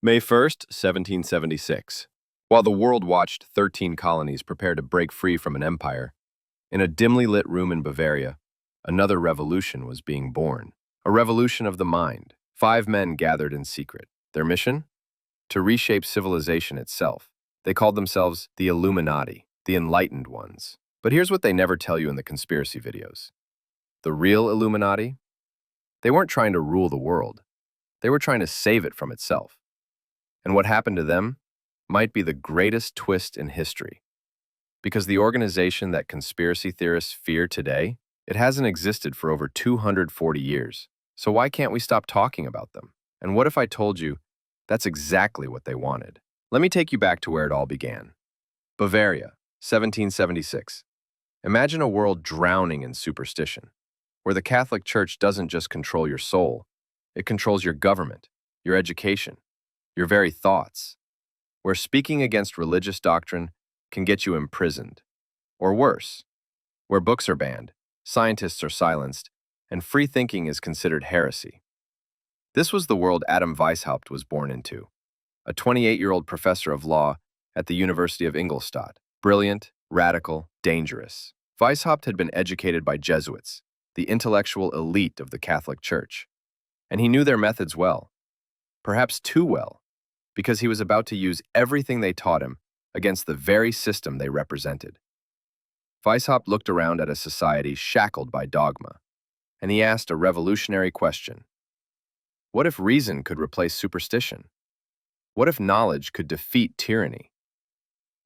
May 1st, 1776. While the world watched 13 colonies prepare to break free from an empire, in a dimly lit room in Bavaria, another revolution was being born. A revolution of the mind. 5 men gathered in secret. Their mission? To reshape civilization itself. They called themselves the Illuminati, the enlightened ones. But here's what they never tell you in the conspiracy videos. The real Illuminati? They weren't trying to rule the world. They were trying to save it from itself. And what happened to them might be the greatest twist in history. Because the organization that conspiracy theorists fear today, it hasn't existed for over 240 years. So why can't we stop talking about them? And what if I told you that's exactly what they wanted? Let me take you back to where it all began. Bavaria, 1776. Imagine a world drowning in superstition, where the Catholic Church doesn't just control your soul, it controls your government, your education, your very thoughts, where speaking against religious doctrine can get you imprisoned. Or worse, where books are banned, scientists are silenced, and free thinking is considered heresy. This was the world Adam Weishaupt was born into, a 28-year-old professor of law at the University of Ingolstadt. Brilliant, radical, dangerous. Weishaupt had been educated by Jesuits, the intellectual elite of the Catholic Church, and he knew their methods well, perhaps too well, because he was about to use everything they taught him against the very system they represented. Weishaupt looked around at a society shackled by dogma, and he asked a revolutionary question. What if reason could replace superstition? What if knowledge could defeat tyranny?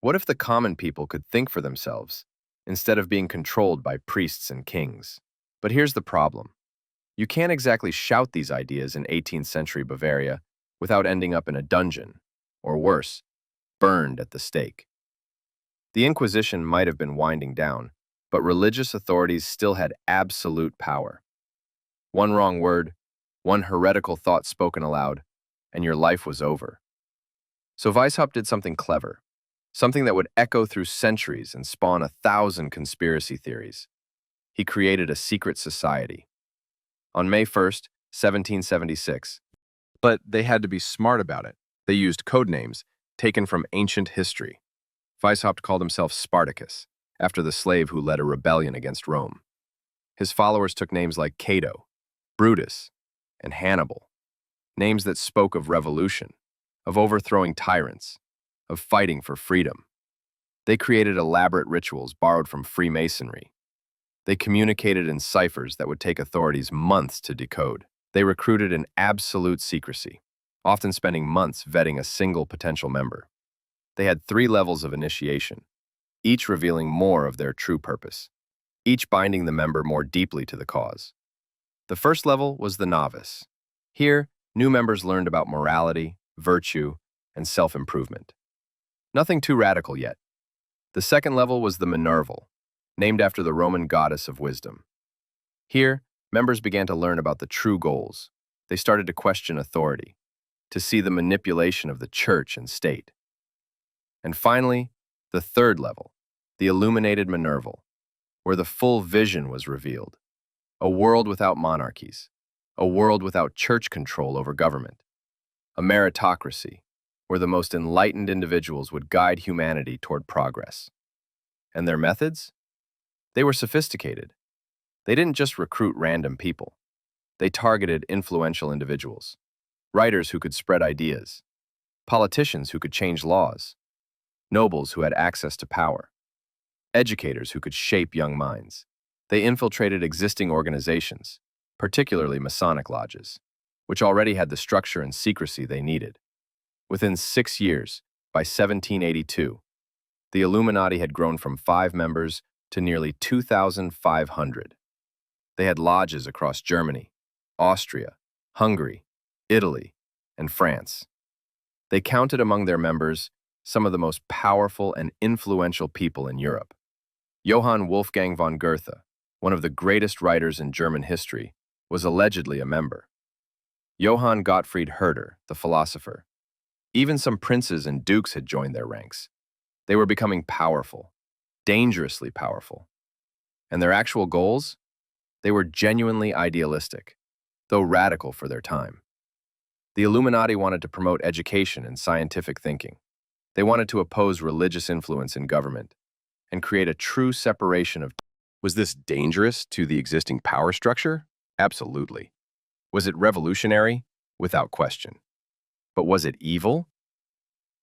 What if the common people could think for themselves instead of being controlled by priests and kings? But here's the problem. You can't exactly shout these ideas in 18th century Bavaria without ending up in a dungeon, or worse, burned at the stake. The Inquisition might have been winding down, but religious authorities still had absolute power. One wrong word, one heretical thought spoken aloud, and your life was over. So Weishaupt did something clever, something that would echo through centuries and spawn 1,000 conspiracy theories. He created a secret society. On May 1st, 1776. But they had to be smart about it. They used code names taken from ancient history. Weishaupt called himself Spartacus, after the slave who led a rebellion against Rome. His followers took names like Cato, Brutus, and Hannibal, names that spoke of revolution, of overthrowing tyrants, of fighting for freedom. They created elaborate rituals borrowed from Freemasonry. They communicated in ciphers that would take authorities months to decode. They recruited in absolute secrecy, often spending months vetting a single potential member. They had 3 levels of initiation, each revealing more of their true purpose, each binding the member more deeply to the cause. The first level was the novice. Here, new members learned about morality, virtue, and self-improvement. Nothing too radical yet. The second level was the Minerval, named after the Roman goddess of wisdom. Here, members began to learn about the true goals. They started to question authority, to see the manipulation of the church and state. And finally, the third level, the illuminated Minerval, where the full vision was revealed. A world without monarchies, a world without church control over government, a meritocracy, where the most enlightened individuals would guide humanity toward progress. And their methods? They were sophisticated. They didn't just recruit random people. They targeted influential individuals, writers who could spread ideas, politicians who could change laws, nobles who had access to power, educators who could shape young minds. They infiltrated existing organizations, particularly Masonic lodges, which already had the structure and secrecy they needed. Within 6 years, by 1782, the Illuminati had grown from 5 members to nearly 2,500. They had lodges across Germany, Austria, Hungary, Italy, and France. They counted among their members some of the most powerful and influential people in Europe. Johann Wolfgang von Goethe, one of the greatest writers in German history, was allegedly a member. Johann Gottfried Herder, the philosopher. Even some princes and dukes had joined their ranks. They were becoming powerful, dangerously powerful. And their actual goals? They were genuinely idealistic, though radical for their time. The Illuminati wanted to promote education and scientific thinking. They wanted to oppose religious influence in government and create a true separation of. Was this dangerous to the existing power structure? Absolutely. Was it revolutionary? Without question. But was it evil?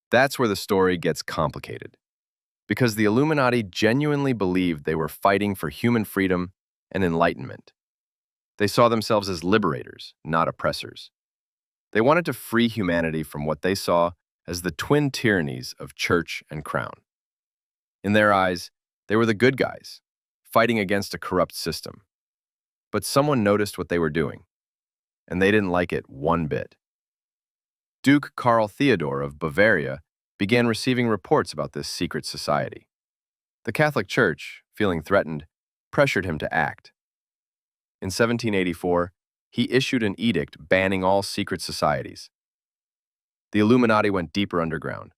That's where the story gets complicated. Because the Illuminati genuinely believed they were fighting for human freedom and enlightenment. They saw themselves as liberators, not oppressors. They wanted to free humanity from what they saw as the twin tyrannies of church and crown. In their eyes, they were the good guys, fighting against a corrupt system. But someone noticed what they were doing, and they didn't like it one bit. Duke Karl Theodor of Bavaria began receiving reports about this secret society. The Catholic Church, feeling threatened, pressured him to act. In 1784, he issued an edict banning all secret societies. The Illuminati went deeper underground,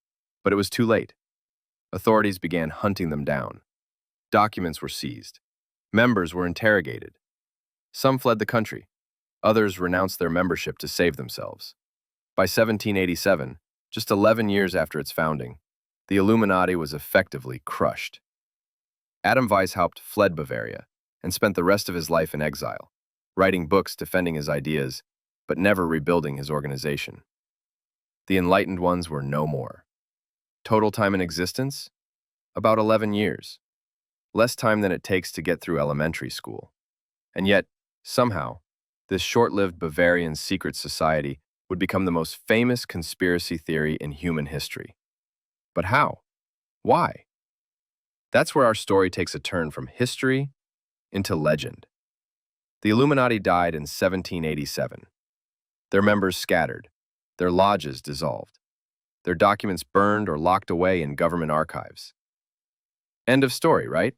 but it was too late. Authorities began hunting them down. Documents were seized. Members were interrogated. Some fled the country. Others renounced their membership to save themselves. By 1787, just 11 years after its founding, the Illuminati was effectively crushed. Adam Weishaupt fled Bavaria and spent the rest of his life in exile, writing books defending his ideas, but never rebuilding his organization. The enlightened ones were no more. Total time in existence? About 11 years. Less time than it takes to get through elementary school. And yet, somehow, this short-lived Bavarian secret society would become the most famous conspiracy theory in human history. But how? Why? That's where our story takes a turn from history into legend. The Illuminati died in 1787. Their members scattered, their lodges dissolved, their documents burned or locked away in government archives. End of story, right?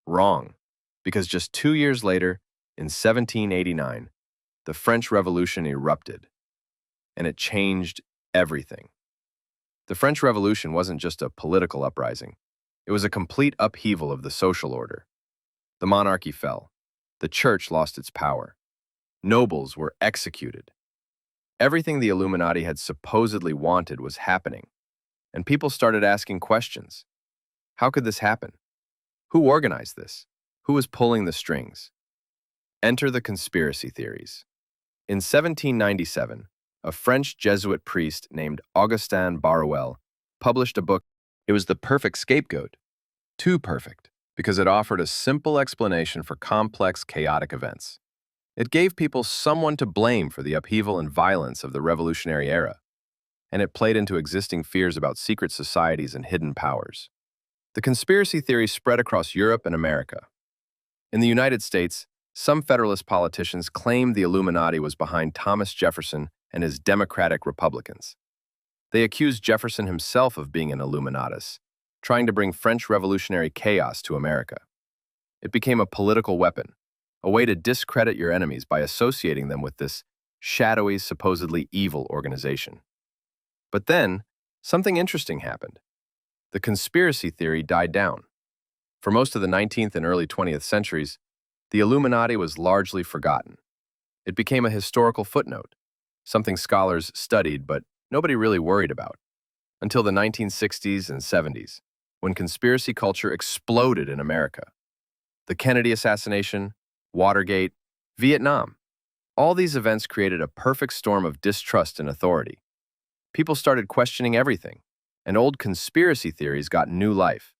Wrong, because just 2 years later, in 1789, the French Revolution erupted, and it changed everything. The French Revolution wasn't just a political uprising. It was a complete upheaval of the social order. The monarchy fell. The church lost its power. Nobles were executed. Everything the Illuminati had supposedly wanted was happening, and people started asking questions. How could this happen? Who organized this? Who was pulling the strings? Enter the conspiracy theories. In 1797, a French Jesuit priest named Augustin Baruel published a book. It was the perfect scapegoat. Too perfect, because it offered a simple explanation for complex, chaotic events. It gave people someone to blame for the upheaval and violence of the revolutionary era, and it played into existing fears about secret societies and hidden powers. The conspiracy theory spread across Europe and America. In the United States, some Federalist politicians claimed the Illuminati was behind Thomas Jefferson and his Democratic Republicans. They accused Jefferson himself of being an Illuminatus, trying to bring French revolutionary chaos to America. It became a political weapon, a way to discredit your enemies by associating them with this shadowy, supposedly evil organization. But then, something interesting happened. The conspiracy theory died down. For most of the 19th and early 20th centuries, the Illuminati was largely forgotten. It became a historical footnote, something scholars studied but nobody really worried about, until the 1960s and 70s, when conspiracy culture exploded in America. The Kennedy assassination, Watergate, Vietnam. All these events created a perfect storm of distrust in authority. People started questioning everything, and old conspiracy theories got new life.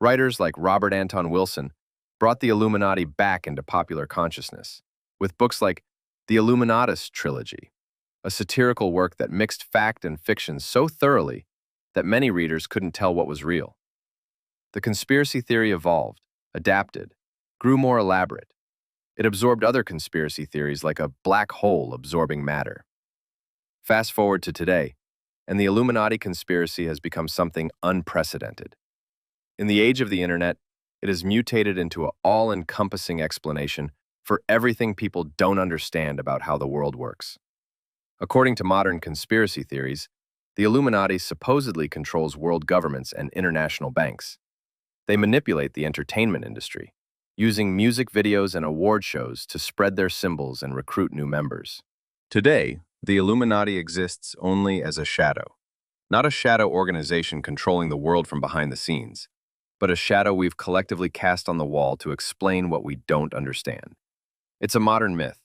Writers like Robert Anton Wilson brought the Illuminati back into popular consciousness, with books like the Illuminatus trilogy, a satirical work that mixed fact and fiction so thoroughly that many readers couldn't tell what was real. The conspiracy theory evolved, adapted, grew more elaborate. It absorbed other conspiracy theories like a black hole absorbing matter. Fast forward to today, and the Illuminati conspiracy has become something unprecedented. In the age of the internet, it has mutated into an all-encompassing explanation for everything people don't understand about how the world works. According to modern conspiracy theories, the Illuminati supposedly controls world governments and international banks. They manipulate the entertainment industry, using music videos and award shows to spread their symbols and recruit new members. Today, The Illuminati exists only as a shadow. Not a shadow organization controlling the world from behind the scenes, but a shadow we've collectively cast on the wall to explain what we don't understand. It's a modern myth,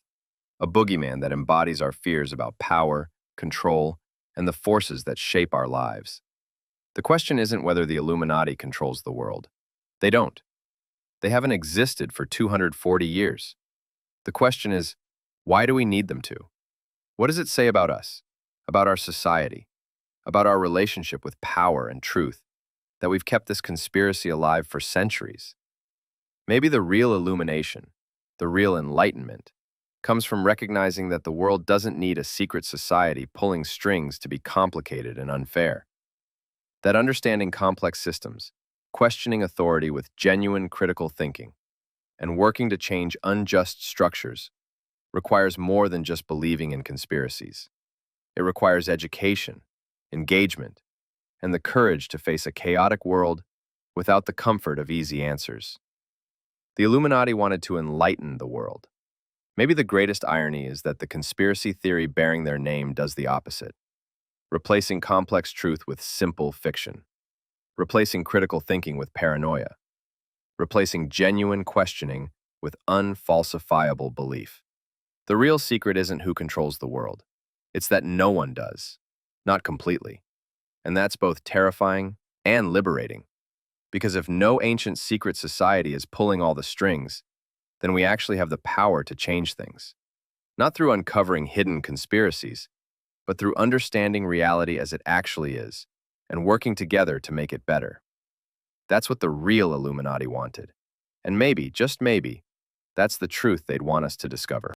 a boogeyman that embodies our fears about power, control, and the forces that shape our lives. The question isn't whether the Illuminati controls the world. They don't. They haven't existed for 240 years. The question is, why do we need them to? What does it say about us, about our society, about our relationship with power and truth, that we've kept this conspiracy alive for centuries? Maybe the real illumination, the real enlightenment, comes from recognizing that the world doesn't need a secret society pulling strings to be complicated and unfair. That understanding complex systems, questioning authority with genuine critical thinking, and working to change unjust structures requires more than just believing in conspiracies. It requires education, engagement, and the courage to face a chaotic world without the comfort of easy answers. The Illuminati wanted to enlighten the world. Maybe the greatest irony is that the conspiracy theory bearing their name does the opposite, replacing complex truth with simple fiction, replacing critical thinking with paranoia, replacing genuine questioning with unfalsifiable belief. The real secret isn't who controls the world. It's that no one does, not completely. And that's both terrifying and liberating. Because if no ancient secret society is pulling all the strings, then we actually have the power to change things. Not through uncovering hidden conspiracies, but through understanding reality as it actually is and working together to make it better. That's what the real Illuminati wanted. And maybe, just maybe, that's the truth they'd want us to discover.